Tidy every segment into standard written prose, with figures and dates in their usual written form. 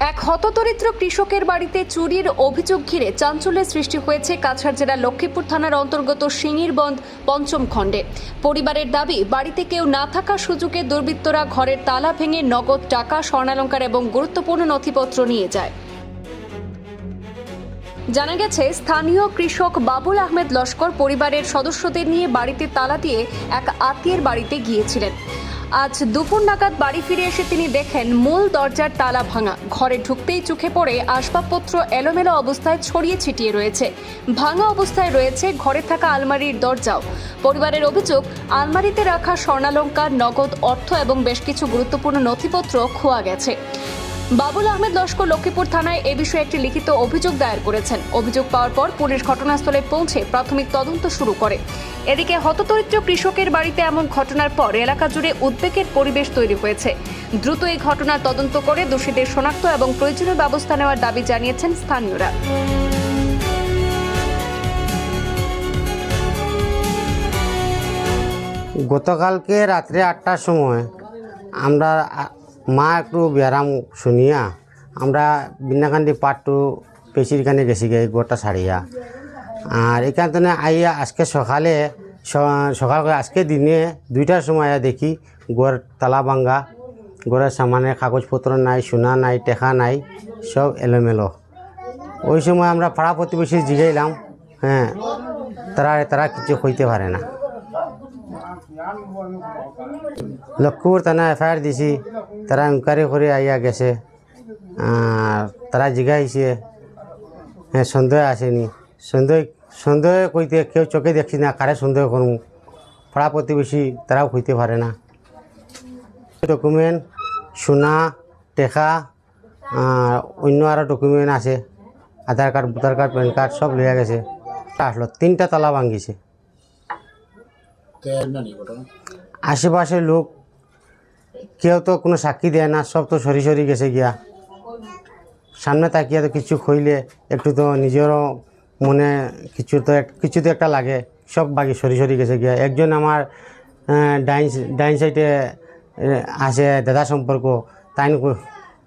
এক হতদরিদ্র কৃষকের বাড়িতে চুরির অভিযোগ ঘিরে চাঞ্চল্যের সৃষ্টি হয়েছে কাছাড় জেলার লক্ষ্মীপুর থানার অন্তর্গত সিঙ্গিরবন্দ পঞ্চম খণ্ডে। পরিবারের দাবি, বাড়িতে কেউ না থাকার সুযোগে দুর্বৃত্তরা ঘরের তালা ভেঙে নগদ টাকা, স্বর্ণালংকার এবং গুরুত্বপূর্ণ নথিপত্র নিয়ে যায়। জানা গেছে, স্থানীয় কৃষক বাবুল আহমেদ লস্কর পরিবারের সদস্যদের নিয়ে বাড়িতে তালা দিয়ে এক আত্মীয়ের বাড়িতে গিয়েছিলেন। আজ দুপুর নাগাদ বাড়ি ফিরে এসে তিনি দেখেন মূল দরজার তালা ভাঙা। ঘরে ঢুকতেই চোখে পড়ে আসবাবপত্র এলোমেলো অবস্থায় ছড়িয়ে ছিটিয়ে রয়েছে। ভাঙা অবস্থায় রয়েছে ঘরে থাকা আলমারির দরজাও। পরিবারের অভিযোগ, আলমারিতে রাখা স্বর্ণালংকার, নগদ অর্থ এবং বেশ কিছু গুরুত্বপূর্ণ নথিপত্র খোয়া গেছে। বাবুল আহমেদ লস্কর লক্ষ্মীপুর থানায় এ বিষয়ে একটি লিখিত অভিযোগ দায়ের করেছেন। অভিযোগ পাওয়ার পর পুলিশ ঘটনাস্থলে পৌঁছে প্রাথমিক তদন্ত শুরু করে। এদিকে হতদরিদ্র কৃষকের বাড়িতে এমন ঘটনার পর এলাকা জুড়ে উদ্বেগের পরিবেশ তৈরি হয়েছে। দ্রুত এই ঘটনার তদন্ত করে দোষীদের শনাক্ত এবং প্রয়োজনীয় ব্যবস্থা নেওয়ার দাবি জানিয়েছেন স্থানীয়রা। গতকালকে রাত্রে 8টার সময় আমরা মা একটু ব্যায়াম শুনিয়া আমরা বিনাকান্দি পার্ট 2 পেশির কানে গেছি গে গোটা ছাড়িয়া। আর এখান থেকে আইয়া আজকে সকাল আজকে দিনে 2টার সময় দেখি গোর তালা ভাঙ্গা, গোরের সামানের কাগজপত্র নাই, সোনা নাই, টেকা নাই, সব এলোমেলো। ওই সময় আমরা পাড়া প্রতিবেশী জিগাইলাম, তারা কিছু কইতে পারে না। লক্ষ্মীপুর থানা FIR দিছি, তারা ইনকোয়ারি করে আইয়া গেছে। তারা জিগাইছে, সন্দেহ আসেনি। সন্দেহ কইতে কেউ চোখে দেখছি না, কারে সন্দেহ করুন, পাড়া প্রতিবেশী তারাও কইতে পারে না। ডকুমেন্ট, সোনা, টেকা, অন্য আরও ডকুমেন্ট আছে, Aadhaar card, voter card, PAN card সব লইয়া গেছে। আসলো 3টা তালা ভাঙ্গিছে। আশেপাশের লোক কেউ তো কোনো সাক্ষী দেয় না, সব তো সরি গেছে গিয়া। সামনে তাকিয়া তো কিছু কইলে একটু তো নিজেরও মনে কিছু তো একটা লাগে, সব বাকি সরি গেছে গিয়া। একজন আমার ডাইন সাইডে আছে দাদা সম্পর্ক, তাই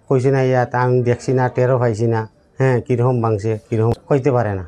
কইছে না ইয়া, তা আমি দেখছি না, টেরও পাইছি না, কীরকম ভাঙছে কীরকম কইতে পারে না।